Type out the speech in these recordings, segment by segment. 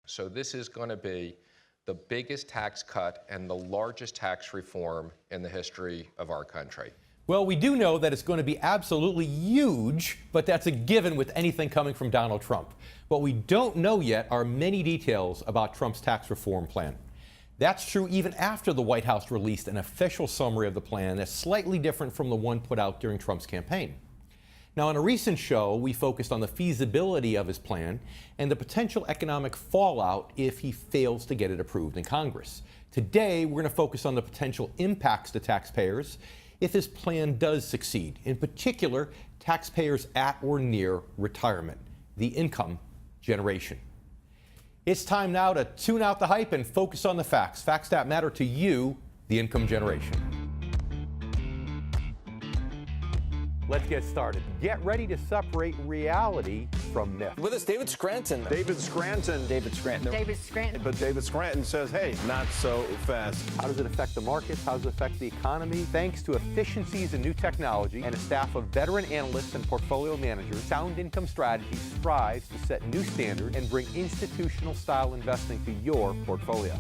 So this is going to be the biggest tax cut and the largest tax reform in the history of our country. Well, we do know that it's going to be absolutely huge, but that's a given with anything coming from Donald Trump. What we don't know yet are many details about Trump's tax reform plan. That's true even after the White House released an official summary of the plan that's slightly different from the one put out during Trump's campaign. Now, in a recent show, we focused on the feasibility of his plan and the potential economic fallout if he fails to get it approved in Congress. Today, we're going to focus on the potential impacts to taxpayers if his plan does succeed, in particular, taxpayers at or near retirement, the income generation. It's time now to tune out the hype and focus on the facts that matter to you, the income generation. Let's get started. Get ready to separate reality from myth. With us, David Scranton. David Scranton. David Scranton. David Scranton. But David Scranton says, hey, not so fast. How does it affect the markets? How does it affect the economy? Thanks to efficiencies in new technology and a staff of veteran analysts and portfolio managers, Sound Income Strategy strives to set new standards and bring institutional-style investing to your portfolio.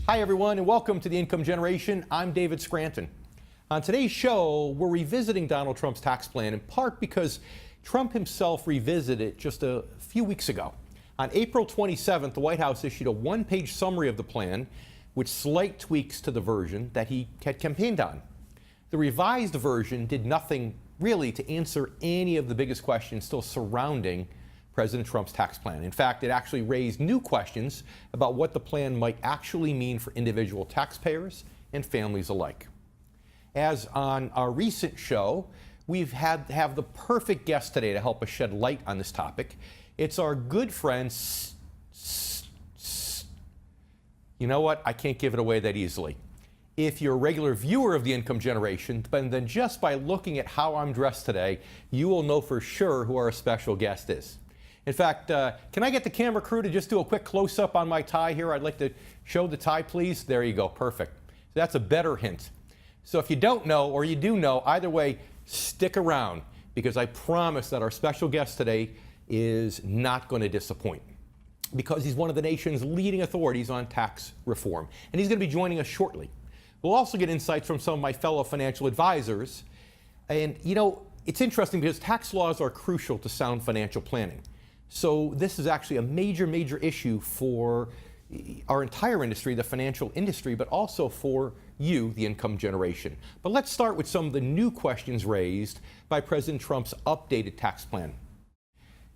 Hi, everyone, and welcome to The Income Generation. I'm David Scranton. On today's show, we're revisiting Donald Trump's tax plan, in part because Trump himself revisited it just a few weeks ago. On April 27th, the White House issued a one-page summary of the plan with slight tweaks to the version that he had campaigned on. The revised version did nothing really to answer any of the biggest questions still surrounding President Trump's tax plan. In fact, it actually raised new questions about what the plan might actually mean for individual taxpayers and families alike. As on our recent show, we've had to have the perfect guest today to help us shed light on this topic. It's our good friend, you know what? I can't give it away that easily. If you're a regular viewer of The Income Generation, then just by looking at how I'm dressed today, you will know for sure who our special guest is. In fact, can I get the camera crew to just do a quick close-up on my tie here? I'd like to show the tie, please. There you go. Perfect. So that's a better hint. So if you don't know or you do know, either way, stick around, because I promise that our special guest today is not going to disappoint, because he's one of the nation's leading authorities on tax reform, and he's going to be joining us shortly. We'll also get insights from some of my fellow financial advisors. And, you know, it's interesting because tax laws are crucial to sound financial planning. So this is actually a major issue for our entire industry, the financial industry, but also for you, the income generation. But let's start with some of the new questions raised by President Trump's updated tax plan.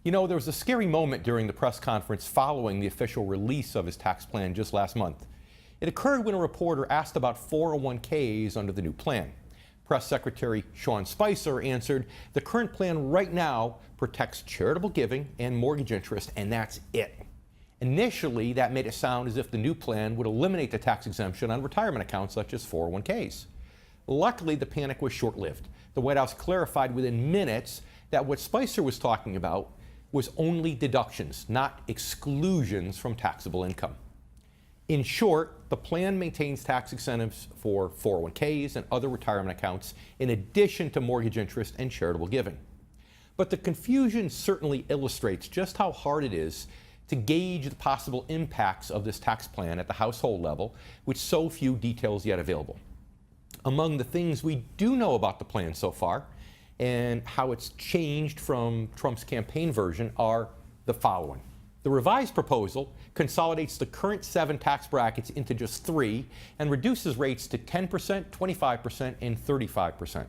You know, there was a scary moment during the press conference following the official release of his tax plan just last month. It occurred when a reporter asked about 401ks under the new plan. Press Secretary Sean Spicer answered, the current plan right now protects charitable giving and mortgage interest, and that's it. Initially, that made it sound as if the new plan would eliminate the tax exemption on retirement accounts such as 401ks. Luckily, the panic was short-lived. The White House clarified within minutes that what Spicer was talking about was only deductions, not exclusions from taxable income. In short, the plan maintains tax incentives for 401ks and other retirement accounts in addition to mortgage interest and charitable giving. But the confusion certainly illustrates just how hard it is to gauge the possible impacts of this tax plan at the household level, with so few details yet available. Among the things we do know about the plan so far and how it's changed from Trump's campaign version are the following. The revised proposal consolidates the current 7 tax brackets into just 3 and reduces rates to 10%, 25%, and 35%.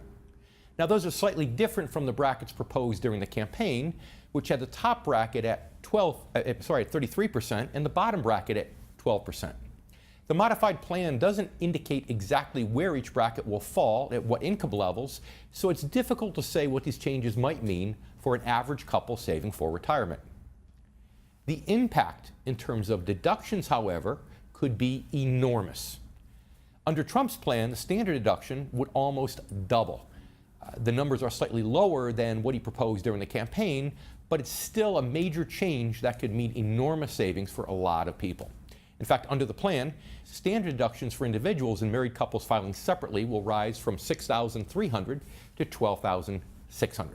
Now, those are slightly different from the brackets proposed during the campaign, which had the top bracket at 33% and the bottom bracket at 12%. The modified plan doesn't indicate exactly where each bracket will fall at what income levels, so it's difficult to say what these changes might mean for an average couple saving for retirement. The impact in terms of deductions, however, could be enormous. Under Trump's plan, the standard deduction would almost double. The numbers are slightly lower than what he proposed during the campaign, but it's still a major change that could mean enormous savings for a lot of people. In fact, under the plan, standard deductions for individuals and married couples filing separately will rise from $6,300 to $12,000 $600.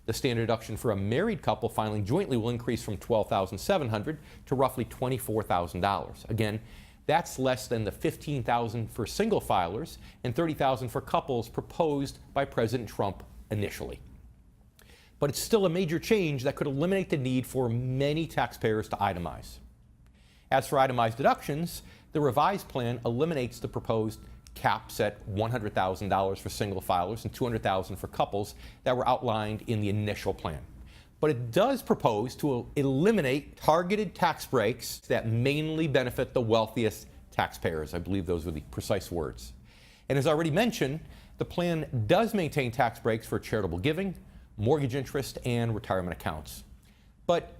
The standard deduction for a married couple filing jointly will increase from $12,700 to roughly $24,000. Again, that's less than the $15,000 for single filers and $30,000 for couples proposed by President Trump initially. But it's still a major change that could eliminate the need for many taxpayers to itemize. As for itemized deductions, the revised plan eliminates the proposed caps at $100,000 for single filers and $200,000 for couples that were outlined in the initial plan. But it does propose to eliminate targeted tax breaks that mainly benefit the wealthiest taxpayers. I believe those were the precise words. And as already mentioned, the plan does maintain tax breaks for charitable giving, mortgage interest, and retirement accounts. But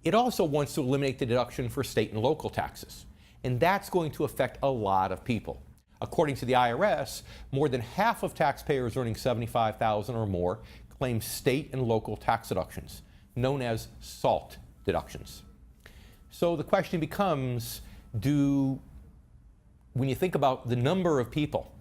it also wants to eliminate the deduction for state and local taxes. And that's going to affect a lot of people. According to the IRS, more than half of taxpayers earning $75,000 or more claim state and local tax deductions, known as SALT deductions. So the question becomes, when you think about the number of people,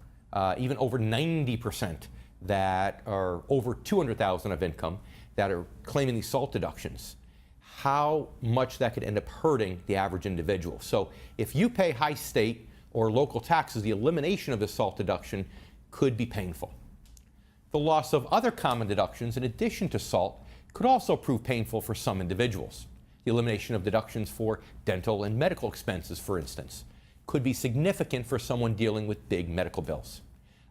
even over 90% that are over $200,000 of income that are claiming these SALT deductions, how much that could end up hurting the average individual. So if you pay high state or local taxes, the elimination of the SALT deduction could be painful. The loss of other common deductions in addition to SALT could also prove painful for some individuals. The elimination of deductions for dental and medical expenses, for instance, could be significant for someone dealing with big medical bills.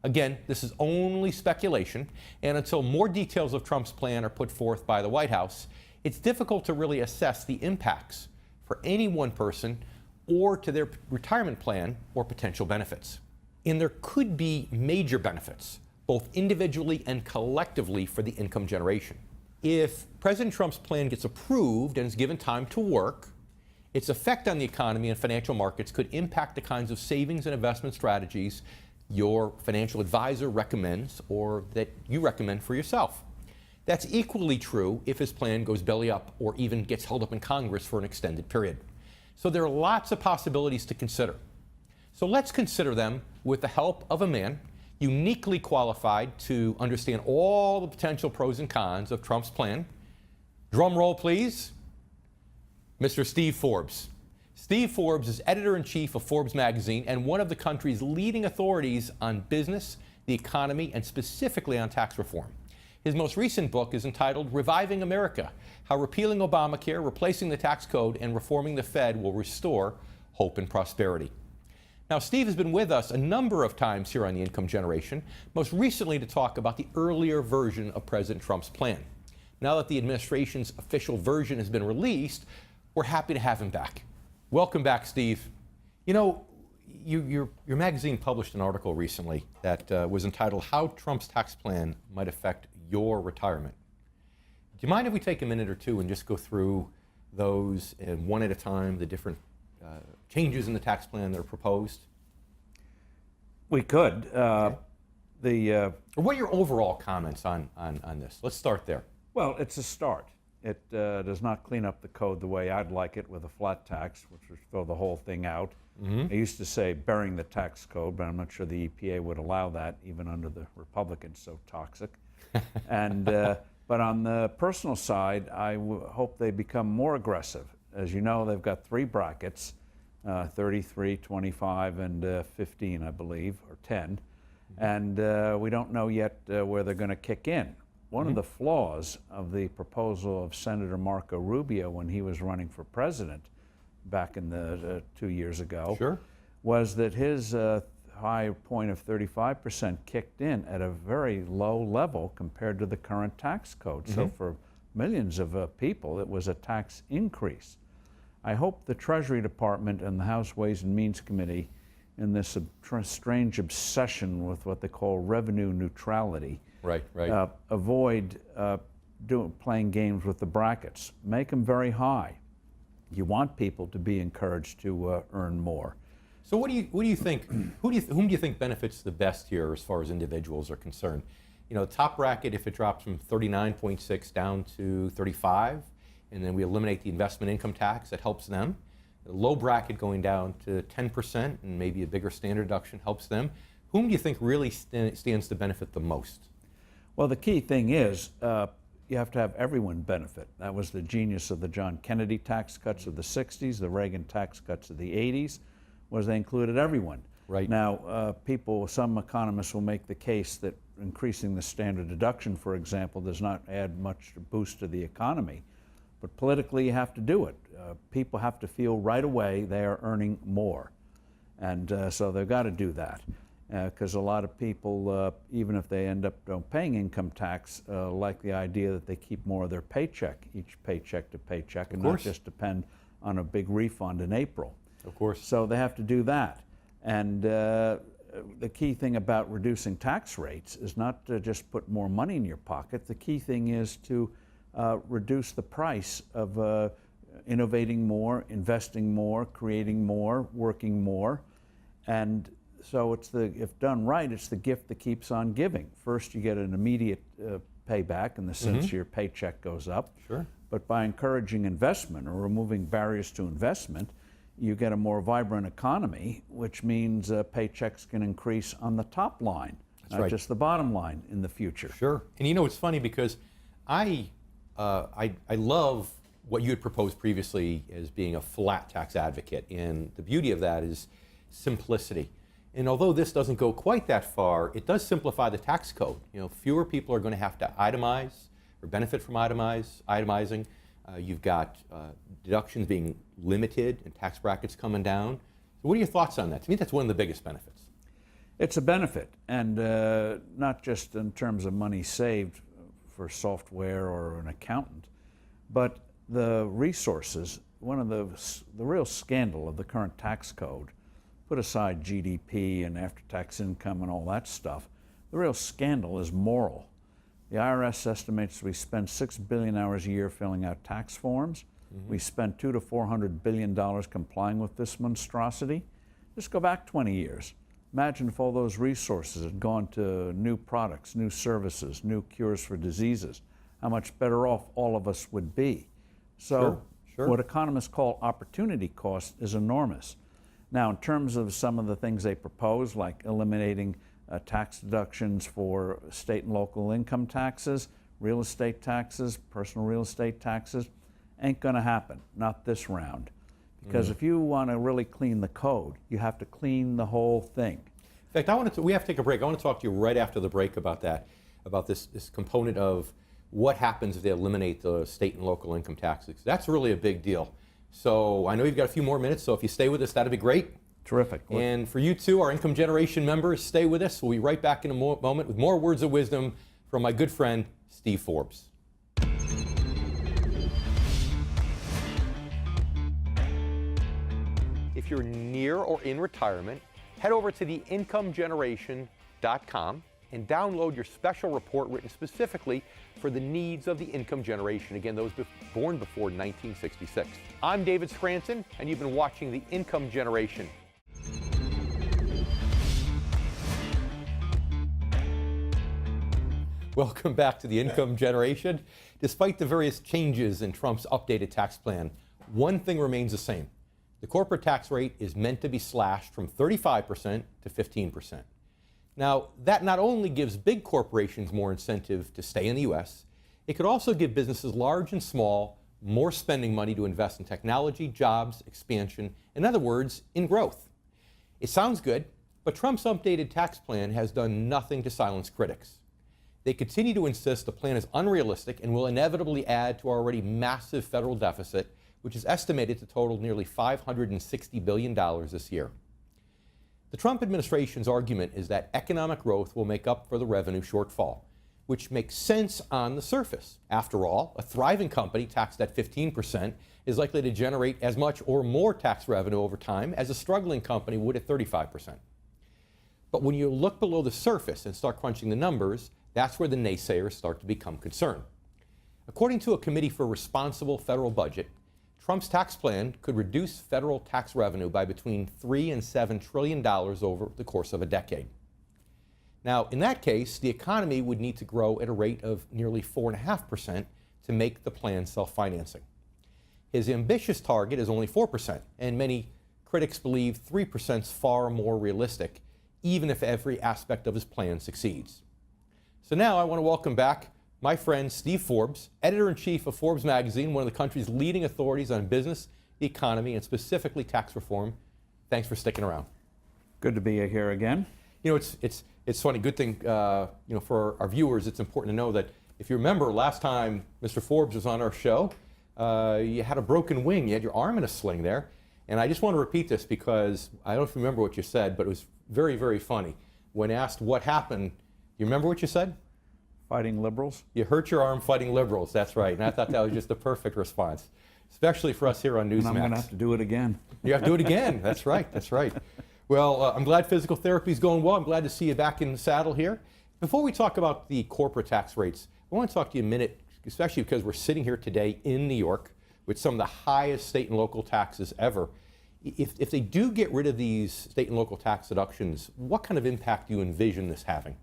Again, this is only speculation, and until more details of Trump's plan are put forth by the White House, it's difficult to really assess the impacts for any one person or to their retirement plan or potential benefits. And there could be major benefits, both individually and collectively, for the income generation. If President Trump's plan gets approved and is given time to work, its effect on the economy and financial markets could impact the kinds of savings and investment strategies your financial advisor recommends or that you recommend for yourself. That's equally true if his plan goes belly up or even gets held up in Congress for an extended period. So there are lots of possibilities to consider. So let's consider them with the help of a man uniquely qualified to understand all the potential pros and cons of Trump's plan. Drum roll, please. Mr. Steve Forbes. Steve Forbes is editor-in-chief of Forbes magazine and one of the country's leading authorities on business, the economy, and specifically on tax reform. His most recent book is entitled Reviving America: How Repealing Obamacare, Replacing the Tax Code, and Reforming the Fed Will Restore Hope and Prosperity. Now, Steve has been with us a number of times here on The Income Generation, most recently to talk about the earlier version of President Trump's plan. Now that the administration's official version has been released, we're happy to have him back. Welcome back, Steve. You know, your magazine published an article recently that was entitled How Trump's Tax Plan Might Affect Your Retirement. Do you mind if we take a minute or two and just go through those one at a time, the different changes in the tax plan that are proposed? We could. Or what are your overall comments on this? Let's start there. Well, it's a start. It does not clean up the code the way I'd like it with a flat tax, which would throw the whole thing out. I used to say burying the tax code, but I'm not sure the EPA would allow that, even under the Republicans, so toxic. But on the personal side, I hope they become more aggressive. As you know, they've got three brackets, 33, 25, and 15, I believe, or 10. And we don't know yet where they're going to kick in. One of the flaws of the proposal of Senator Marco Rubio when he was running for president back in the 2 years ago was that his high point of 35% kicked in at a very low level compared to the current tax code. So for millions of people, it was a tax increase. I hope the Treasury Department and the House Ways and Means Committee, in this strange obsession with what they call revenue neutrality, avoid playing games with the brackets. Make them very high. You want people to be encouraged to earn more. So what do you think? Whom do you think benefits the best here as far as individuals are concerned? You know, the top bracket, if it drops from 39.6 down to 35, and then we eliminate the investment income tax, that helps them. The low bracket going down to 10% and maybe a bigger standard deduction helps them. Whom do you think really stands to benefit the most? Well, the key thing is you have to have everyone benefit. That was the genius of the John Kennedy tax cuts of the 60s, the Reagan tax cuts of the 80s, was they included everyone. Right. Now, some economists will make the case that increasing the standard deduction, for example, does not add much boost to the economy. But politically, you have to do it. People have to feel right away they are earning more. And so they've got to do that. Because a lot of people, even if they end up paying income tax, like the idea that they keep more of their paycheck, each paycheck to paycheck, and not just depend on a big refund in April. Of course. So they have to do that. And the key thing about reducing tax rates is not to just put more money in your pocket. The key thing is to reduce the price of innovating more, investing more, creating more, working more. And so if done right, it's the gift that keeps on giving. First, you get an immediate payback in the sense your paycheck goes up. Sure. But by encouraging investment or removing barriers to investment, you get a more vibrant economy, which means paychecks can increase on the top line, not just the bottom line in the future. Sure. And you know, it's funny because I love what you had proposed previously as being a flat tax advocate. And the beauty of that is simplicity. And although this doesn't go quite that far, it does simplify the tax code. You know, fewer people are going to have to itemize or benefit from itemizing. You've got deductions being limited and tax brackets coming down. So what are your thoughts on that? To me, that's one of the biggest benefits. It's a benefit, and not just in terms of money saved for software or an accountant, but the resources. One of the real scandal of the current tax code, put aside GDP and after-tax income and all that stuff, the real scandal is moral. The IRS estimates we spend 6 billion hours a year filling out tax forms. We spend $200 to $400 billion complying with this monstrosity. Just go back 20 years. Imagine if all those resources had gone to new products, new services, new cures for diseases, how much better off all of us would be. So what economists call opportunity cost is enormous. Now, in terms of some of the things they propose, like eliminating tax deductions for state and local income taxes, real estate taxes, personal real estate taxes, ain't going to happen, not this round. Because if you want to really clean the code, you have to clean the whole thing. In fact, we have to take a break. I want to talk to you right after the break about that, about this component of what happens if they eliminate the state and local income taxes. That's really a big deal. So I know you've got a few more minutes, so if you stay with us, that'd be great. Terrific. And for you too, our Income Generation members, stay with us. We'll be right back in a moment with more words of wisdom from my good friend, Steve Forbes. If you're near or in retirement, head over to theincomegeneration.com and download your special report written specifically for the needs of the income generation. Again, those born before 1966. I'm David Scranton, and you've been watching The Income Generation. Welcome back to The Income Generation. Despite the various changes in Trump's updated tax plan, one thing remains the same. The corporate tax rate is meant to be slashed from 35% to 15%. Now, that not only gives big corporations more incentive to stay in the U.S., it could also give businesses large and small more spending money to invest in technology, jobs, expansion, in other words, in growth. It sounds good, but Trump's updated tax plan has done nothing to silence critics. They continue to insist the plan is unrealistic and will inevitably add to our already massive federal deficit, which is estimated to total nearly $560 billion this year. The Trump administration's argument is that economic growth will make up for the revenue shortfall, which makes sense on the surface. After all, a thriving company taxed at 15% is likely to generate as much or more tax revenue over time as a struggling company would at 35%. But when you look below the surface and start crunching the numbers, that's where the naysayers start to become concerned. According to a Committee for Responsible Federal Budget, Trump's tax plan could reduce federal tax revenue by between $3 and $7 trillion over the course of a decade. Now, in that case, the economy would need to grow at a rate of nearly 4.5% to make the plan self-financing. His ambitious target is only 4%, and many critics believe 3% is far more realistic, even if every aspect of his plan succeeds. So now I want to welcome back my friend Steve Forbes, editor-in-chief of Forbes magazine, one of the country's leading authorities on business, the economy, and specifically tax reform. Thanks for sticking around. Good to be here again. You know, it's funny. Good thing, for our viewers, it's important to know that if you remember last time Mr. Forbes was on our show, you had a broken wing. You had your arm in a sling there. And I just want to repeat this because I don't know if you remember what you said, but it was very, very funny. When asked what happened, you remember what you said? Fighting liberals? You hurt your arm fighting liberals. That's right. And I thought that was just the perfect response, especially for us here on Newsmax. And I'm going to have to do it again. You have to do it again. That's right. That's right. Well, I'm glad physical therapy is going well. I'm glad to see you back in the saddle here. Before we talk about the corporate tax rates, I want to talk to you a minute, especially because we're sitting here today in New York with some of the highest state and local taxes ever. If they do get rid of these state and local tax deductions, what kind of impact do you envision this having?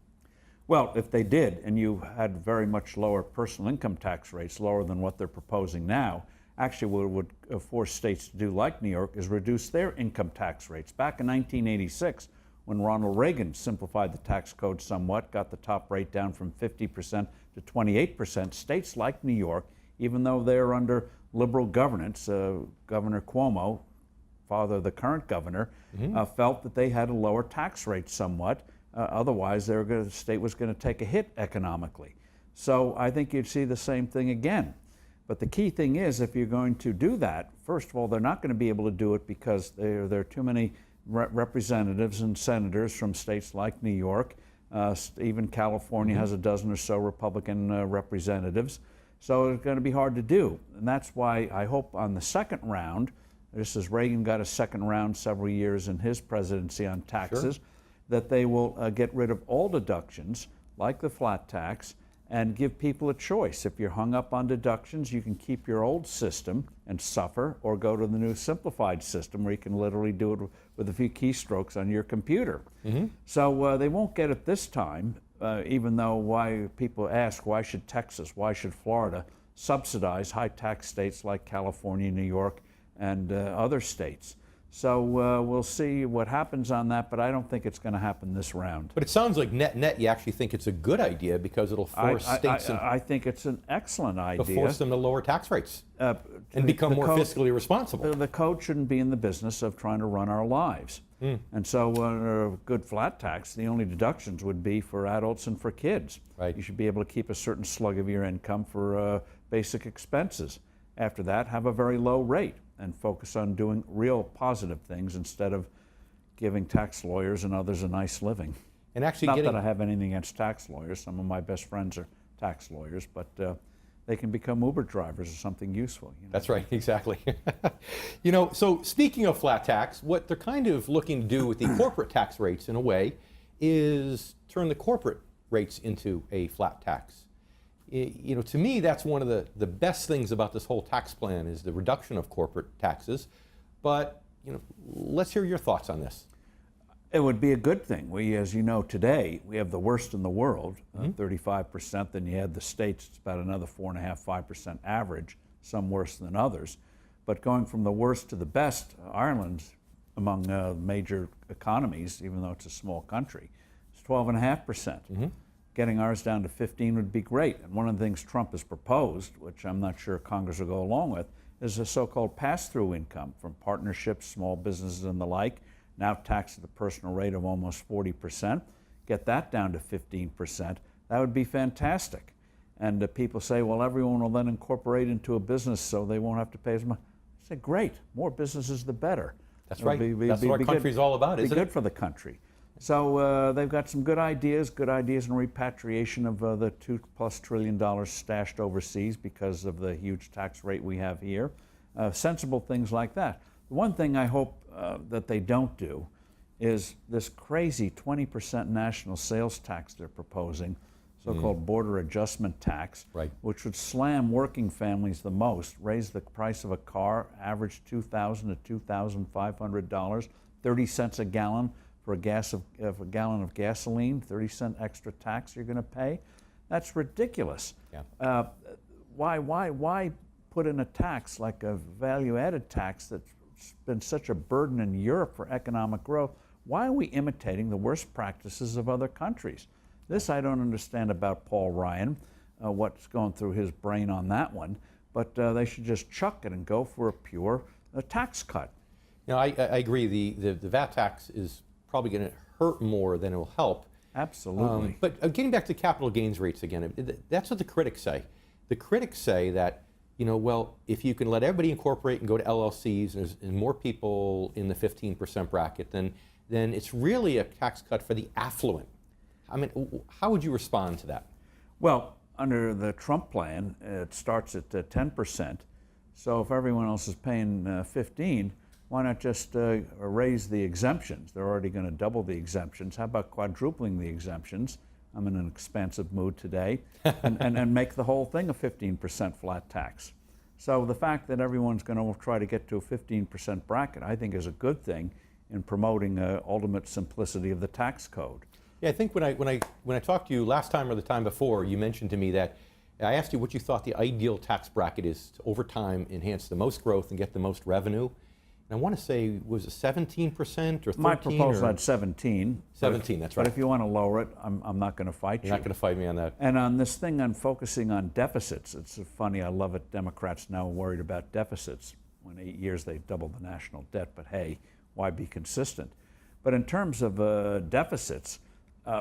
Well, if they did, and you had very much lower personal income tax rates, lower than what they're proposing now, actually what would force states to do, like New York, is reduce their income tax rates. Back in 1986, when Ronald Reagan simplified the tax code somewhat, got the top rate down from 50% to 28%, states like New York, even though they're under liberal governance, Governor Cuomo, father of the current governor, felt that they had to lower tax rates somewhat. Otherwise, the state was going to take a hit economically. So I think you'd see the same thing again. But the key thing is, if you're going to do that, first of all, they're not going to be able to do it because there are too many representatives and senators from states like New York. Even California has a dozen or so Republican representatives. So it's going to be hard to do. And that's why I hope on the second round, just as Reagan got a second round several years in his presidency on taxes, Sure. that they will get rid of all deductions, like the flat tax, and give people a choice. If you're hung up on deductions, you can keep your old system and suffer, or go to the new simplified system where you can literally do it with a few keystrokes on your computer. So they won't get it this time, even though why people ask, why should Texas, why should Florida subsidize high tax states like California, New York, and other states. So we'll see what happens on that, but I don't think it's going to happen this round. But it sounds like net you actually think it's a good idea because it'll force states I think it's an excellent idea. to force them to lower tax rates and become more fiscally responsible. The code shouldn't be in the business of trying to run our lives. And so a good flat tax, the only deductions would be for adults and for kids. Right. You should be able to keep a certain slug of your income for basic expenses. After that, have a very low rate and focus on doing real positive things instead of giving tax lawyers and others a nice living. And actually Not that I have anything against tax lawyers. Some of my best friends are tax lawyers, but they can become Uber drivers or something useful. You know? That's right, exactly. So speaking of flat tax, what they're kind of looking to do with the corporate tax rates in a way is turn the corporate rates into a flat tax. To me, that's one of the best things about this whole tax plan is the reduction of corporate taxes. But, let's hear your thoughts on this. It would be a good thing. We, as you know, today, we have the worst in the world, 35%. Then you had the states, it's about another 4.5%, 5% average, some worse than others. But going from the worst to the best, Ireland's among major economies, even though it's a small country, it's 12.5%. Getting ours down to 15 would be great. And one of the things Trump has proposed, which I'm not sure Congress will go along with, is a so-called pass-through income from partnerships, small businesses and the like, now taxed at a personal rate of almost 40%. Get that down to 15%. That would be fantastic. And people say, well, everyone will then incorporate into a business so they won't have to pay as much. I say, great, more businesses the better. That's right. That's what our country's all about, isn't it? Be good for the country. So they've got some good ideas in repatriation of the $2+ trillion stashed overseas because of the huge tax rate we have here. Sensible things like that. The one thing I hope that they don't do is this crazy 20% national sales tax they're proposing, so-called border adjustment tax, right, which would slam working families the most, raise the price of a car, average $2,000 to $2,500, 30 cents a gallon for a gallon of gasoline, 30-cent extra tax you're going to pay. That's ridiculous. Yeah. Why put in a tax like a value-added tax that's been such a burden in Europe for economic growth? Why are we imitating the worst practices of other countries? This I don't understand about Paul Ryan, what's going through his brain on that one, but they should just chuck it and go for a pure tax cut. You know, I agree. The VAT tax is probably going to hurt more than it will help. Absolutely. But getting back to capital gains rates again, that's what the critics say. The critics say that, you know, well, if you can let everybody incorporate and go to LLCs and more people in the 15% bracket, then it's really a tax cut for the affluent. I mean, how would you respond to that? Well, under the Trump plan, it starts at 10%. So if everyone else is paying 15, why not just raise the exemptions? They're already going to double the exemptions. How about quadrupling the exemptions? I'm in an expansive mood today. and make the whole thing a 15% flat tax. So the fact that everyone's going to try to get to a 15% bracket, I think, is a good thing in promoting ultimate simplicity of the tax code. Yeah, I think when I talked to you last time or the time before, you mentioned to me that I asked you what you thought the ideal tax bracket is to, over time, enhance the most growth and get the most revenue. And I want to say, was it 17% or 13%? My proposal had 17. 17, that's right. But if you want to lower it, I'm not going to fight you. You're not going to fight me on that. And on this thing on focusing on deficits, it's funny, I love it, Democrats now are worried about deficits. When 8 years they doubled the national debt, but hey, why be consistent? But in terms of deficits,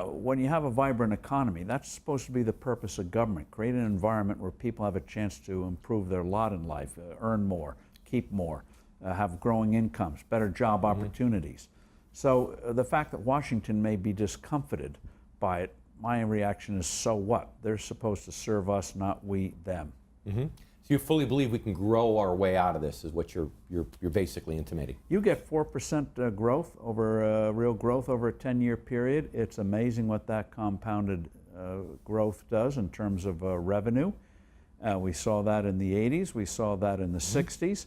when you have a vibrant economy, that's supposed to be the purpose of government. Create an environment where people have a chance to improve their lot in life, earn more, keep more, have growing incomes, better job opportunities. So the fact that Washington may be discomfited by it, my reaction is, so what? They're supposed to serve us, not we them. So you fully believe we can grow our way out of this, is what you're basically intimating. You get 4% growth over real growth over a 10-year period. It's amazing what that compounded growth does in terms of revenue. We saw that in the 80s. We saw that in the 60s.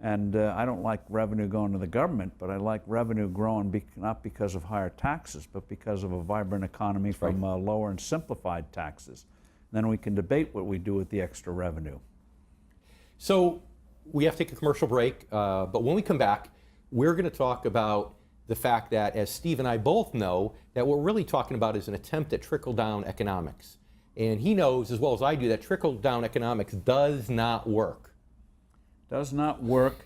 And I don't like revenue going to the government, but I like revenue growing not because of higher taxes, but because of a vibrant economy from lower and simplified taxes. Then we can debate what we do with the extra revenue. So we have to take a commercial break, but when we come back, we're going to talk about the fact that, as Steve and I both know, that what we're really talking about is an attempt at trickle-down economics. And he knows as well as I do that trickle-down economics does not work. Does not work.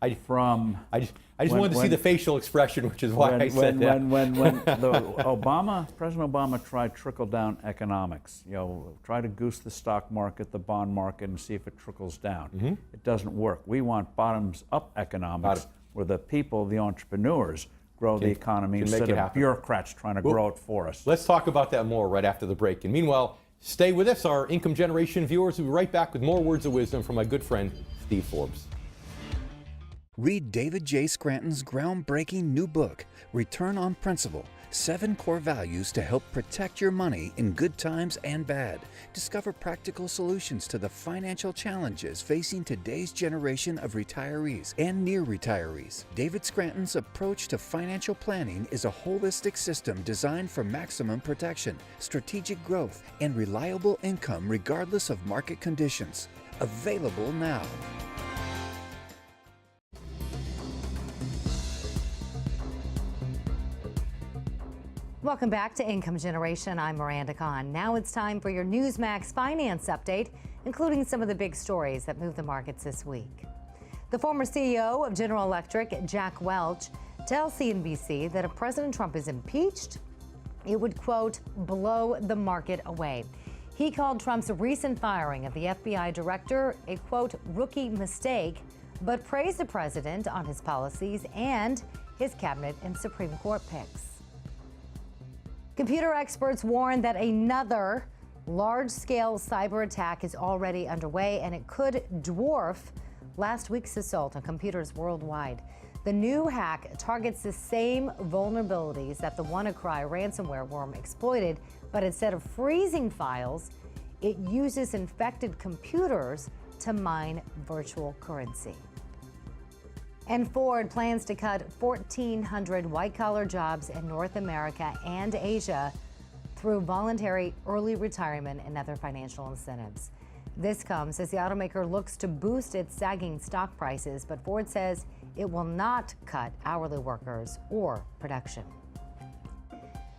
I just wanted to see the facial expression, which is why I said that. When President Obama tried trickle-down economics, you know, try to goose the stock market, the bond market, and see if it trickles down. It doesn't work. We want bottoms-up economics, where the people, the entrepreneurs, grow the economy instead of bureaucrats trying to grow it for us. Let's talk about that more right after the break. And meanwhile, stay with us, our Income Generation viewers. We'll be right back with more words of wisdom from my good friend, Steve Forbes. Read David J. Scranton's groundbreaking new book, Return on Principle, 7 core values to help protect your money in good times and bad. Discover practical solutions to the financial challenges facing today's generation of retirees and near retirees. David Scranton's approach to financial planning is a holistic system designed for maximum protection, strategic growth, and reliable income regardless of market conditions. Available now. Welcome back to Income Generation. I'm Miranda Kahn. Now it's time for your Newsmax Finance Update, including some of the big stories that moved the markets this week. The former CEO of General Electric, Jack Welch, tells CNBC that if President Trump is impeached, it would, quote, blow the market away. He called Trump's recent firing of the FBI director a, quote, rookie mistake, but praised the president on his policies and his cabinet and Supreme Court picks. Computer experts warn that another large-scale cyber attack is already underway, and it could dwarf last week's assault on computers worldwide. The new hack targets the same vulnerabilities that the WannaCry ransomware worm exploited, but instead of freezing files, it uses infected computers to mine virtual currency. And Ford plans to cut 1,400 white-collar jobs in North America and Asia through voluntary early retirement and other financial incentives. This comes as the automaker looks to boost its sagging stock prices, but Ford says it will not cut hourly workers or production.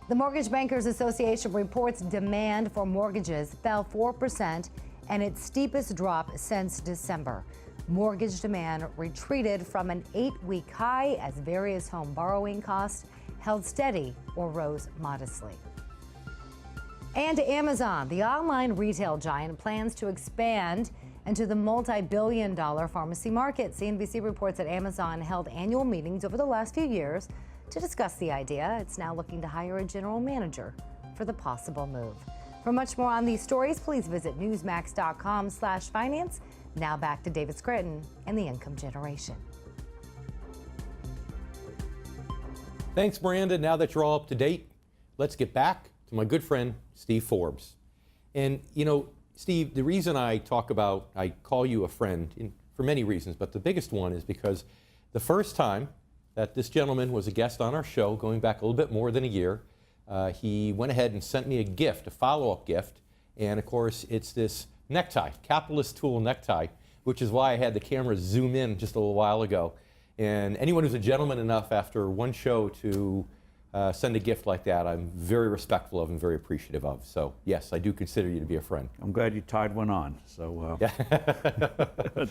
The Mortgage Bankers Association reports demand for mortgages fell 4% and its steepest drop since December. Mortgage demand retreated from an 8-week high as various home borrowing costs held steady or rose modestly. And Amazon, the online retail giant, plans to expand into the multi-billion-dollar pharmacy market. CNBC reports that Amazon held annual meetings over the last few years to discuss the idea. It's now looking to hire a general manager for the possible move. For much more on these stories, please visit newsmax.com/finance. Now back to David Scranton and the income generation. Thanks, Miranda. Now that you're all up to date, let's get back to my good friend, Steve Forbes. And you know, Steve, the reason I call you a friend, for many reasons, but the biggest one is because the first time that this gentleman was a guest on our show, going back a little bit more than a year, he went ahead and sent me a gift, a follow-up gift, and of course it's this necktie, capitalist tool necktie, which is why I had the camera zoom in just a little while ago. And anyone who's a gentleman enough after one show to send a gift like that, I'm very respectful of and very appreciative of. So yes, I do consider you to be a friend. I'm glad you tied one on. So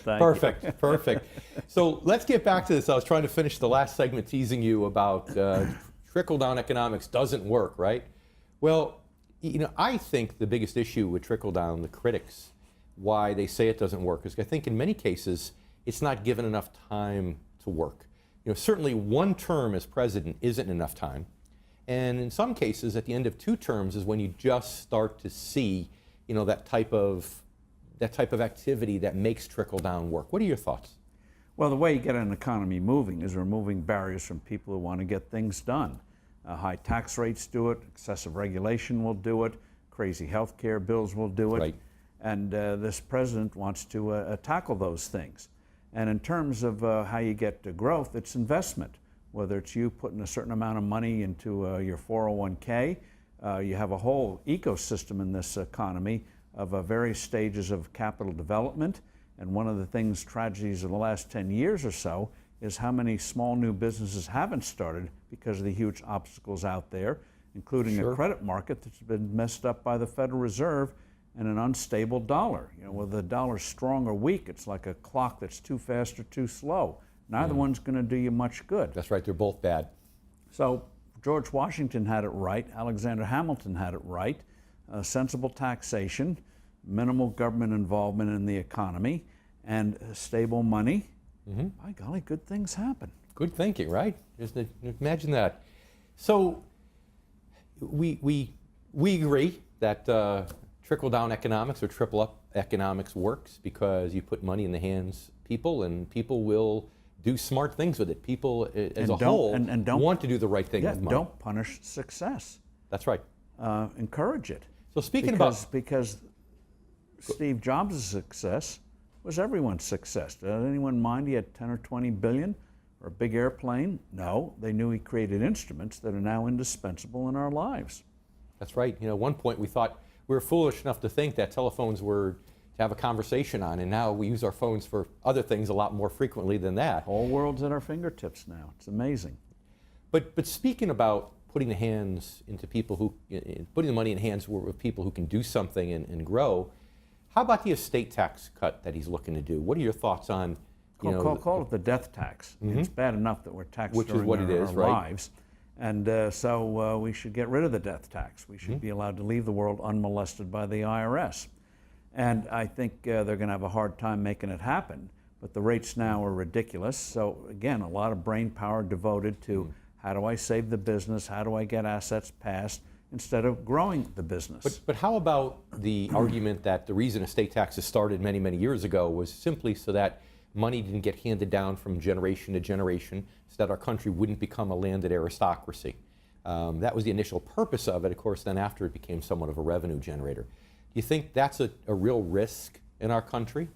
Perfect, perfect. So let's get back to this. I was trying to finish the last segment teasing you about trickle-down economics doesn't work, right? Well, you know, I think the biggest issue with trickle-down, the critics, why they say it doesn't work, is I think in many cases it's not given enough time to work. You know, certainly one term as president isn't enough time. And in some cases, at the end of 2 terms is when you just start to see, you know, that type of activity that makes trickle-down work. What are your thoughts? well, the way you get an economy moving is removing barriers from people who want to get things done. High tax rates do it, excessive regulation will do it, crazy health care bills will do it. Right. And this president wants to tackle those things. And in terms of how you get to growth, it's investment. Whether it's you putting a certain amount of money into your 401k, you have a whole ecosystem in this economy of various stages of capital development. And one of the tragedies of the last 10 years or so, is how many small new businesses haven't started because of the huge obstacles out there, including a credit market that's been messed up by the Federal Reserve and an unstable dollar. You know, whether the dollar's strong or weak, it's like a clock that's too fast or too slow. Neither one's going to do you much good. That's right, they're both bad. So George Washington had it right, Alexander Hamilton had it right, sensible taxation, minimal government involvement in the economy, and stable money. By golly, good things happen. Good thinking, right? Just imagine that. So we agree that trickle-down economics or triple-up economics works because you put money in the hands of people, and people will do smart things with it. People as a whole want to do the right thing with money. Don't punish success. That's right. Encourage it. So speaking because Steve Jobs' success was everyone's success. Did anyone mind he had 10 or 20 billion or a big airplane? No, they knew he created instruments that are now indispensable in our lives. That's right. You know, at one point we thought we were foolish enough to think that telephones were to have a conversation on, and now we use our phones for other things a lot more frequently than that. Whole world's at our fingertips now. It's amazing. But speaking about putting the hands into people who, putting the money in hands of people who can do something and grow, how about the estate tax cut that he's looking to do? What are your thoughts on, call it the death tax. It's bad enough that we're taxed during our lives. And so we should get rid of the death tax. We should be allowed to leave the world unmolested by the IRS. And I think they're going to have a hard time making it happen. But the rates now are ridiculous. So again, a lot of brain power devoted to how do I save the business? How do I get assets passed? Instead of growing the business. But how about the argument that the reason estate taxes started many, many years ago was simply so that money didn't get handed down from generation to generation, so that our country wouldn't become a landed aristocracy. That was the initial purpose of it. Of course, then after it became somewhat of a revenue generator. Do you think that's a real risk in our country?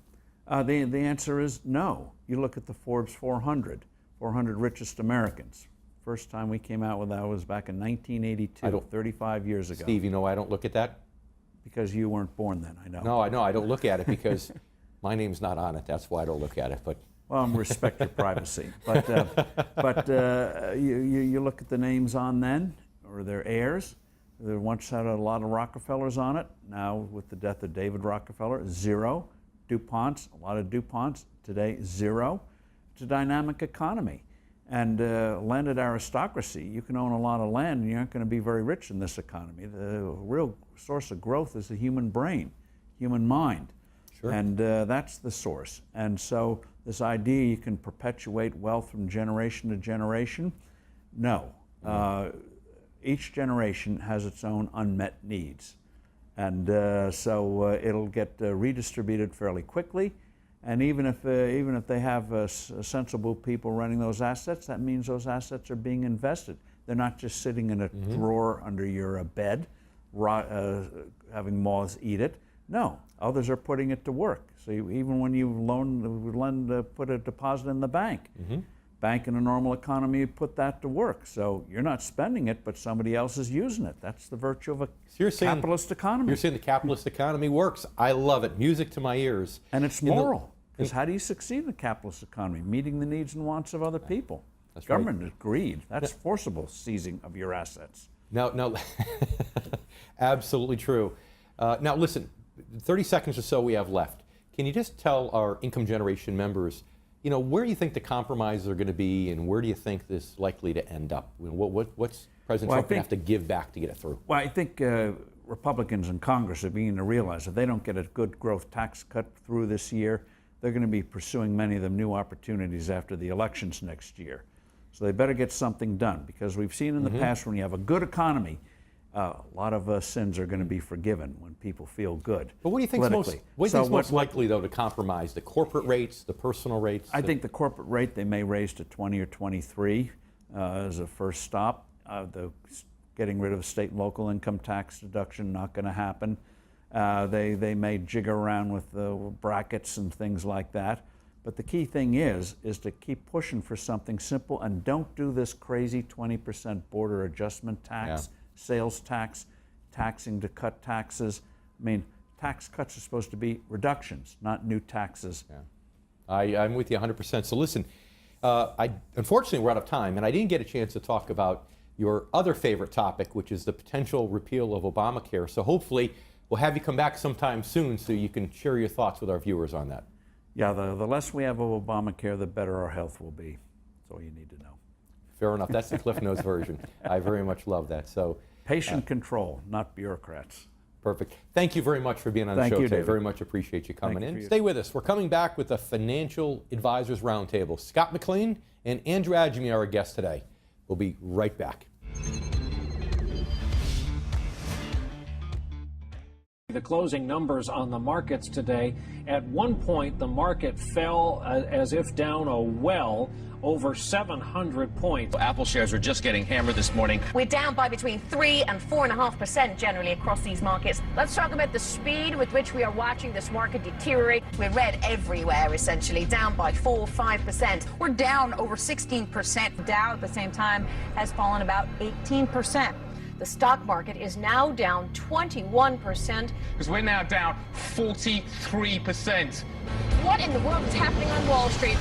The answer is no. You look at the Forbes 400 richest Americans. First time we came out with that was back in 1982, 35 years ago. Steve, you know I don't look at that? Because you weren't born then, I know. No, I know, I don't look at it because my name's not on it. That's why I don't look at it. But well, I respect your privacy. But you look at the names on then, or their heirs. They once had a lot of Rockefellers on it. Now, with the death of David Rockefeller, zero. DuPonts, a lot of DuPonts, today zero. It's a dynamic economy. And landed aristocracy, you can own a lot of land and you aren't going to be very rich in this economy. The real source of growth is the human brain, human mind. Sure. And that's the source. And so this idea you can perpetuate wealth from generation to generation, no. Each generation has its own unmet needs. And so it'll get redistributed fairly quickly. And even if they have sensible people running those assets, that means those assets are being invested. They're not just sitting in a drawer under your bed, having moths eat it. No, others are putting it to work. So even when you put a deposit in the bank, bank in a normal economy, you put that to work. So you're not spending it, but somebody else is using it. That's the virtue of a capitalist economy. You're saying the capitalist economy works. I love it. Music to my ears. And it's moral. Because how do you succeed in a capitalist economy? Meeting the needs and wants of other people. That's Government is greed. That's forcible seizing of your assets. Now, absolutely true. Now, listen, 30 seconds or so we have left. Can you just tell our income generation members, where do you think the compromises are going to be, and where do you think this is likely to end up? What's President Trump going to have to give back to get it through? Well, I think Republicans in Congress are beginning to realize if they don't get a good growth tax cut through this year, they're going to be pursuing many of them new opportunities after the elections next year. So they better get something done, because we've seen in the past when you have a good economy, a lot of sins are going to be forgiven when people feel good. But what do you think is most likely, though, to compromise? The corporate rates, the personal rates? I think the corporate rate they may raise to 20 or 23 as a first stop. The getting rid of the state and local income tax deduction, not going to happen. They may jigger around with the brackets and things like that. But the key thing is to keep pushing for something simple, and don't do this crazy 20% border adjustment tax, sales tax, taxing to cut taxes. I mean, tax cuts are supposed to be reductions, not new taxes. Yeah. I'm with you 100%. So listen, unfortunately we're out of time, and I didn't get a chance to talk about your other favorite topic, which is the potential repeal of Obamacare. So hopefully we'll have you come back sometime soon so you can share your thoughts with our viewers on that. Yeah, the less we have of Obamacare, the better our health will be. That's all you need to know. Fair enough. That's the Cliff Notes version. I very much love that. So patient control, not bureaucrats. Perfect. Thank you very much for being on the show today. Very much appreciate you coming in. Stay with us. We're coming back with the Financial Advisors Roundtable. Scott McLean and Andrew Adjemi are our guests today. We'll be right back. The closing numbers on the markets today. At one point, the market fell as if down a well, over 700 points. Apple shares are just getting hammered this morning. We're down by between 3 and 4.5% generally across these markets. Let's talk about the speed with which we are watching this market deteriorate. We're red everywhere, essentially, down by 4-5%. We're down over 16%. Dow at the same time has fallen about 18%. The stock market is now down 21%. Because we're now down 43%. What in the world is happening on Wall Street?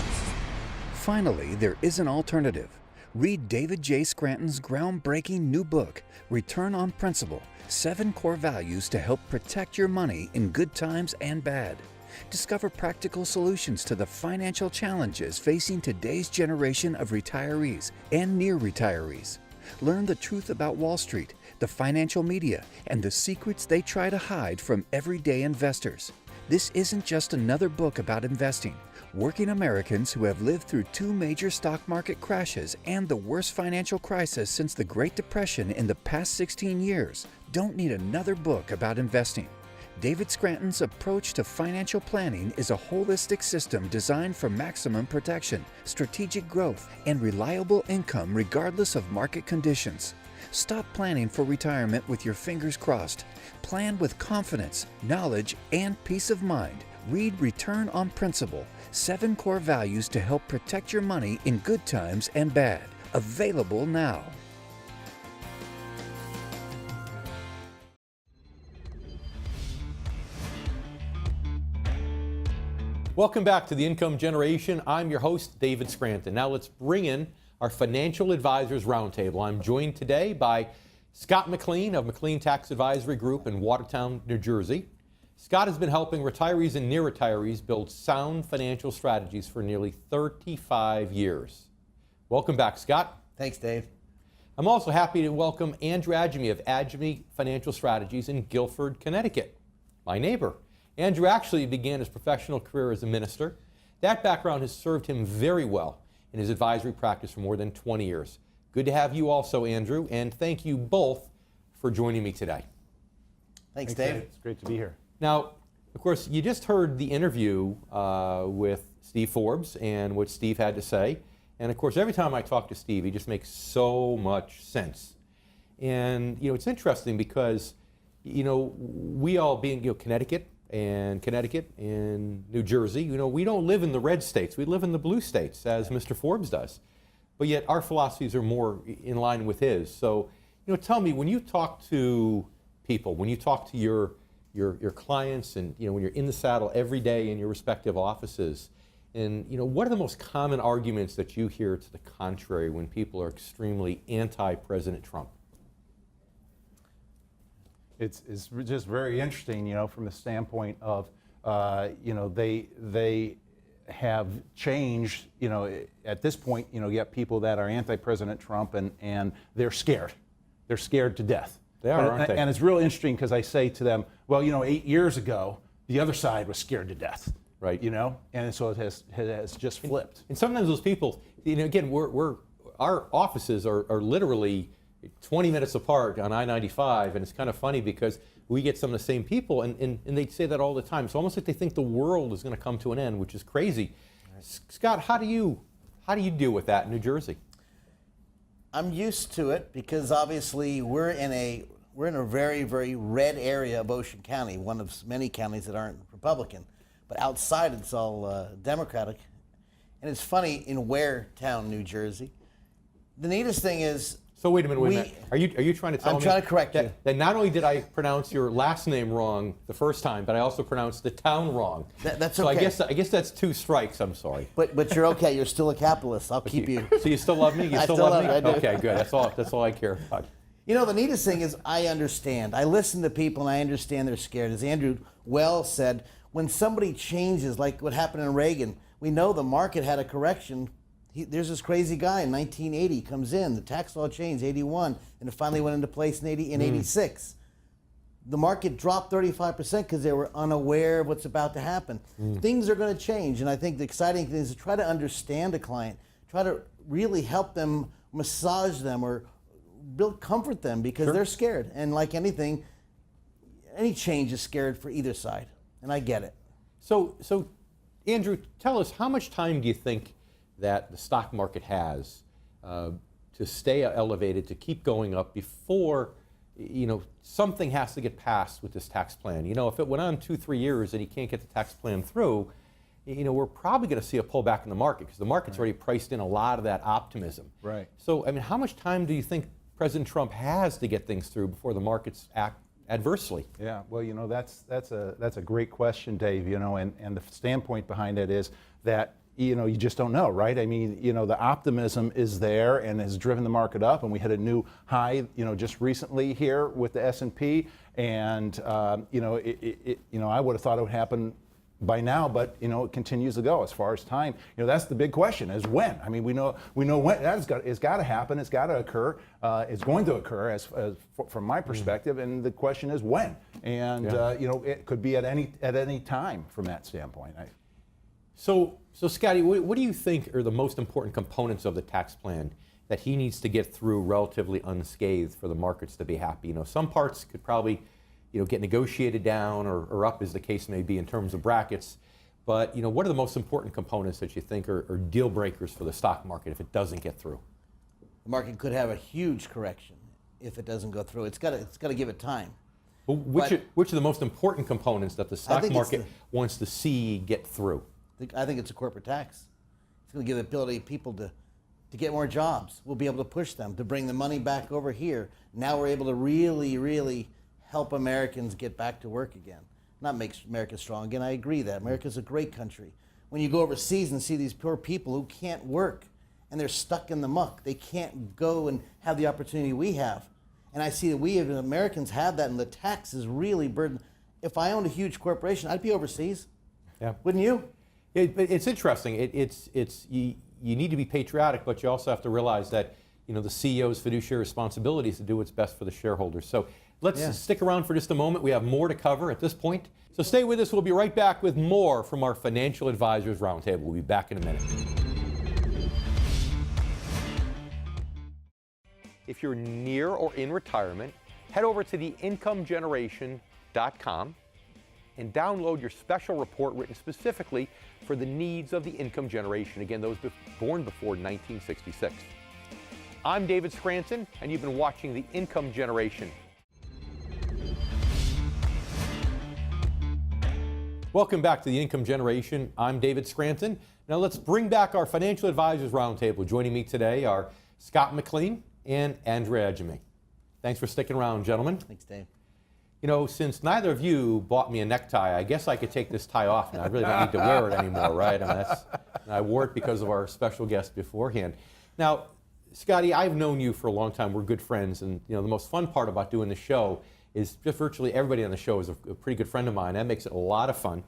Finally, there is an alternative. Read David J. Scranton's groundbreaking new book, Return on Principle: 7 Core Values to Help Protect Your Money in Good Times and Bad. Discover practical solutions to the financial challenges facing today's generation of retirees and near retirees. Learn the truth about Wall Street, the financial media, and the secrets they try to hide from everyday investors. This isn't just another book about investing. Working Americans who have lived through 2 major stock market crashes and the worst financial crisis since the Great Depression in the past 16 years don't need another book about investing. David Scranton's approach to financial planning is a holistic system designed for maximum protection, strategic growth, and reliable income regardless of market conditions. Stop planning for retirement with your fingers crossed. Plan with confidence, knowledge, and peace of mind. Read Return on Principle: 7 Core Values to Help Protect Your Money in Good Times and Bad. Available now. Welcome back to the Income Generation. I'm your host, David Scranton. Now let's bring in our Financial Advisors Roundtable. I'm joined today by Scott McLean of McLean Tax Advisory Group in Watertown, New Jersey. Scott has been helping retirees and near retirees build sound financial strategies for nearly 35 years. Welcome back, Scott. Thanks, Dave. I'm also happy to welcome Andrew Adjemi of Adjemi Financial Strategies in Guilford, Connecticut, my neighbor. Andrew actually began his professional career as a minister. That background has served him very well in his advisory practice for more than 20 years. Good to have you also, Andrew, and thank you both for joining me today. Thanks, Dave. It's great to be here. Now, of course, you just heard the interview with Steve Forbes and what Steve had to say. And of course, every time I talk to Steve, he just makes so much sense. And, it's interesting because, we all being, Connecticut and New Jersey, we don't live in the red states. We live in the blue states, as Mr. Forbes does. But yet our philosophies are more in line with his. So, tell me, when you talk to people, when you talk to your clients and, when you're in the saddle every day in your respective offices, and, what are the most common arguments that you hear to the contrary when people are extremely anti-President Trump? It's just very interesting, from the standpoint of, they have changed, at this point, you get people that are anti-President Trump and they're scared. They're scared to death. They are, aren't they? And it's real interesting because I say to them, well, 8 years ago, the other side was scared to death. Right. And so it has just flipped. And sometimes those people, again, our offices are literally 20 minutes apart on I-95, and it's kind of funny because we get some of the same people, and they say that all the time. It's almost like they think the world is going to come to an end, which is crazy. Right. Scott, how do you deal with that in New Jersey? I'm used to it because obviously we're in a very, very red area of Ocean County, one of many counties that aren't Republican. But outside it's all Democratic. And it's funny, in Ware Town, New Jersey, the neatest thing is... So wait a minute. Are you trying to tell me... I'm trying to correct you. That not only did I pronounce your last name wrong the first time, but I also pronounced the town wrong. That's so okay. So I guess that's 2 strikes, I'm sorry. But you're okay, you're still a capitalist. I'll keep you... So you still love me? You still love me? I do. Okay, good. That's all I care about. The neatest thing is I understand. I listen to people and I understand they're scared. As Andrew well said, when somebody changes, like what happened in Reagan, we know the market had a correction. There's this crazy guy in 1980 comes in, the tax law changed 81, and it finally went into place in 86. The market dropped 35% because they were unaware of what's about to happen. Things are going to change, and I think the exciting thing is to try to understand a client, try to really help them, massage them, or comfort them because they're scared. And like anything, any change is scared for either side. And I get it. So Andrew, tell us, how much time do you think that the stock market has to stay elevated, to keep going up before, something has to get passed with this tax plan? If it went on 2-3 years and you can't get the tax plan through, we're probably going to see a pullback in the market because the market's already priced in a lot of that optimism. Right. So, how much time do you think President Trump has to get things through before the markets act adversely? Yeah, well, that's a great question, Dave, and the standpoint behind it is that, you just don't know, right? The optimism is there and has driven the market up, and we hit a new high, just recently here with the S&P, and, I would have thought it would happen by now, but it continues to go. As far as time, that's the big question: is when. We know when it's got to happen. It's got to occur. It's going to occur, as from my perspective. And the question is when. And it could be at any time from that standpoint. So Scotty, what do you think are the most important components of the tax plan that he needs to get through relatively unscathed for the markets to be happy? Some parts could probably get negotiated down or up, as the case may be, in terms of brackets. But, what are the most important components that you think are deal breakers for the stock market if it doesn't get through? The market could have a huge correction if it doesn't go through. It's got to give it time. Well, which are the most important components that the stock market wants to see get through? I think it's a corporate tax. It's going to give the ability of people to get more jobs. We'll be able to push them to bring the money back over here. Now we're able to really, really help Americans get back to work again. Not make America strong again. I agree that America's a great country. When you go overseas and see these poor people who can't work and they're stuck in the muck, they can't go and have the opportunity we have. And I see that we as Americans have that, and the taxes really burden. If I owned a huge corporation, I'd be overseas. Yeah. Wouldn't you? It's interesting. You need to be patriotic, but you also have to realize that the CEO's fiduciary responsibility is to do what's best for the shareholders. So let's stick around for just a moment. We have more to cover at this point. So stay with us. We'll be right back with more from our Financial Advisors Roundtable. We'll be back in a minute. If you're near or in retirement, head over to theincomegeneration.com and download your special report written specifically for the needs of the income generation, again, those born before 1966. I'm David Scranton, and you've been watching The Income Generation. Welcome back to The Income Generation. I'm David Scranton. Now let's bring back our Financial Advisors Roundtable. Joining me today are Scott McLean and Andrea Ejimi. Thanks for sticking around, gentlemen. Thanks, Dave. Since neither of you bought me a necktie, I guess I could take this tie off now. I really don't need to wear it anymore, right? I wore it because of our special guest beforehand. Now, Scotty, I've known you for a long time. We're good friends, and the most fun part about doing the show is just virtually everybody on the show is a pretty good friend of mine. That makes it a lot of fun.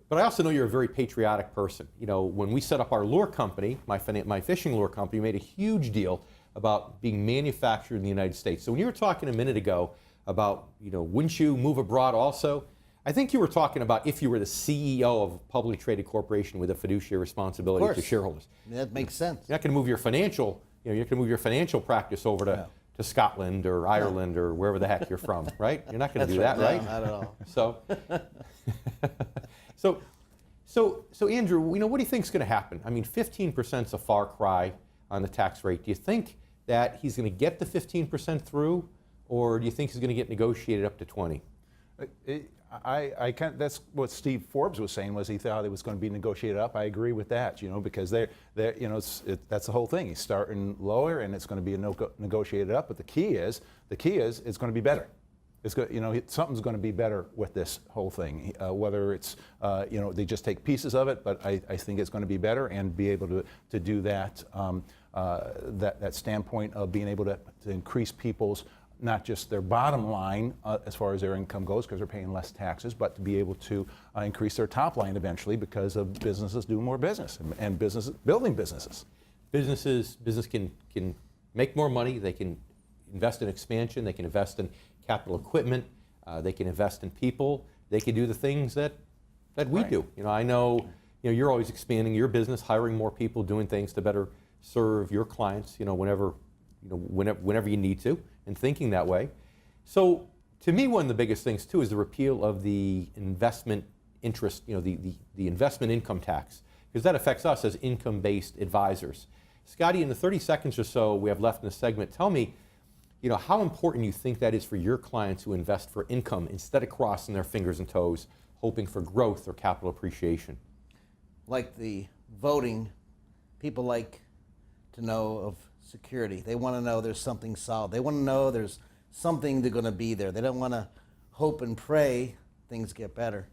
But I also know you're a very patriotic person. When we set up our lure company, my fishing lure company, we made a huge deal about being manufactured in the United States. So when you were talking a minute ago about, wouldn't you move abroad also? I think you were talking about if you were the CEO of a publicly traded corporation with a fiduciary responsibility to shareholders. That makes sense. You're not going to move your financial, you're going to move your financial practice over to Scotland or Ireland or wherever the heck you're from, right? You're not going to do that, right? No, not at all. So Andrew, what do you think is going to happen? I mean, 15% is a far cry on the tax rate. Do you think that he's going to get the 15% through, or do you think he's going to get negotiated up to 20? That's what Steve Forbes was saying, was he thought it was going to be negotiated up. I agree with that, because that's the whole thing. He's starting lower, and it's going to be negotiated up. But the key is it's going to be better. It's something's going to be better with this whole thing. Whether it's they just take pieces of it, but I think it's going to be better, and be able to do that that standpoint of being able to increase people's, not just their bottom line as far as their income goes, because they're paying less taxes, but to be able to increase their top line eventually because of businesses doing more business and businesses building businesses. Business can make more money. They can invest in expansion. They can invest in capital equipment. They can invest in people. They can do the things that we do. I know you're always expanding your business, hiring more people, doing things to better serve your clients. Whenever you need to, and thinking that way. So to me, one of the biggest things too is the repeal of the investment interest, the investment income tax, because that affects us as income-based advisors. Scotty, in the 30 seconds or so we have left in the segment, tell me, how important you think that is for your clients who invest for income instead of crossing their fingers and toes, hoping for growth or capital appreciation. Like the voting, people like to know of security. They want to know there's something solid. They want to know there's something that's going to be there. They don't want to hope and pray things get better.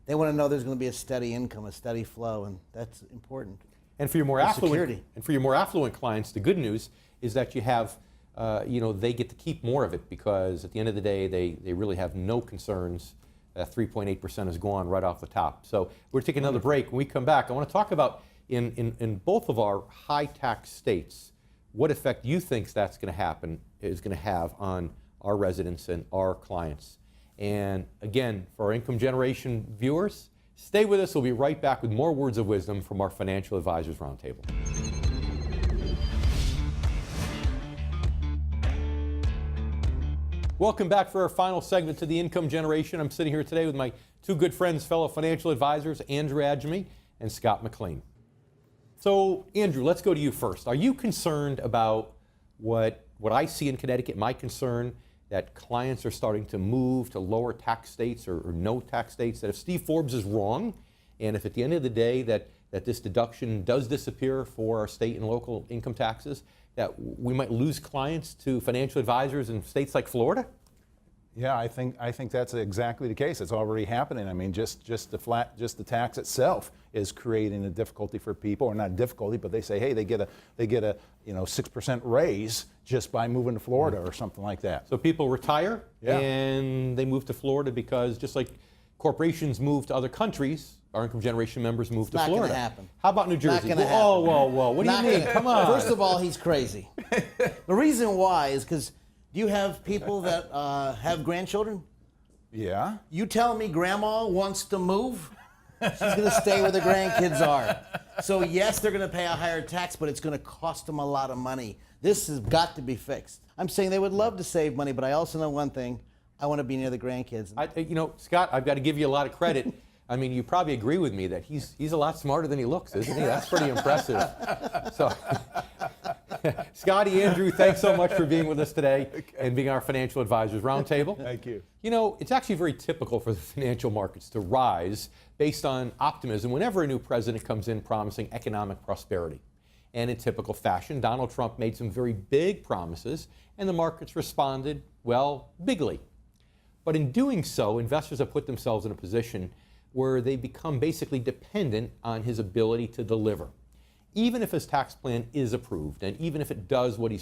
They want to know there's going to be a steady income, a steady flow, and that's important. And for your more affluent clients, the good news is that you have, they get to keep more of it, because at the end of the day, they really have no concerns. 3.8% is gone right off the top. So we're taking another break. When we come back, I want to talk about in both of our high tax states, what effect you think that's going to have on our residents and our clients. And again, for our Income Generation viewers, stay with us. We'll be right back with more words of wisdom from our Financial Advisors Roundtable. Welcome back for our final segment to the Income Generation. I'm sitting here today with my two good friends, fellow financial advisors, Andrew Ejimi and Scott McLean. So, Andrew, let's go to you first. Are you concerned about what I see in Connecticut, my concern that clients are starting to move to lower tax states or no tax states, that if Steve Forbes is wrong, and if at the end of the day that this deduction does disappear for our state and local income taxes, that we might lose clients to financial advisors in states like Florida? Yeah, I think that's exactly the case. It's already happening. I mean, just the tax itself is creating a difficulty for people, or not difficulty, but they say, hey, they get a 6% raise just by moving to Florida or something like that. So people retire Yeah. and they move to Florida because just like corporations move to other countries, our income generation members move to Not Florida. gonna happen. How about New Jersey? Not gonna happen. Whoa. What do you mean? Come on. First of all, he's crazy. The reason why is because do you have people that have grandchildren? Yeah. You telling me grandma wants to move? She's going to stay where the grandkids are. So yes, they're going to pay a higher tax, but it's going to cost them a lot of money. This has got to be fixed. I'm saying they would love to save money, but I also know one thing. I want to be near the grandkids. Scott, I've got to give you a lot of credit. I mean, you probably agree with me that he's a lot smarter than he looks, isn't he? That's pretty impressive. So, Scotty, Andrew, thanks so much for being with us today and being our Financial Advisors Roundtable. Thank you. You know, it's actually very typical for the financial markets to rise based on optimism whenever a new president comes in promising economic prosperity. And in typical fashion, Donald Trump made some very big promises, and the markets responded, well, bigly. But in doing so, investors have put themselves in a position where they become basically dependent on his ability to deliver. Even if his tax plan is approved, and even if it does what he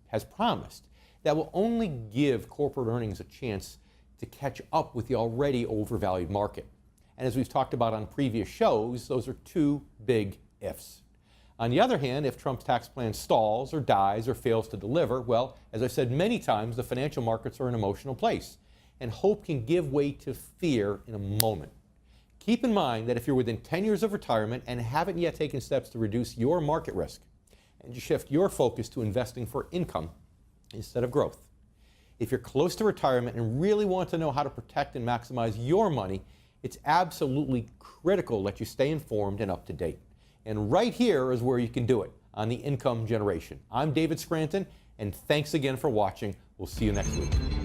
has promised, that will only give corporate earnings a chance to catch up with the already overvalued market. And as we've talked about on previous shows, those are two big ifs. On the other hand, if Trump's tax plan stalls or dies or fails to deliver, well, as I've said many times, the financial markets are an emotional place, and hope can give way to fear in a moment. Keep in mind that if you're within 10 years of retirement and haven't yet taken steps to reduce your market risk and to shift your focus to investing for income instead of growth, if you're close to retirement and really want to know how to protect and maximize your money, it's absolutely critical that you stay informed and up to date. And right here is where you can do it, on the Income Generation. I'm David Scranton, and thanks again for watching. We'll see you next week.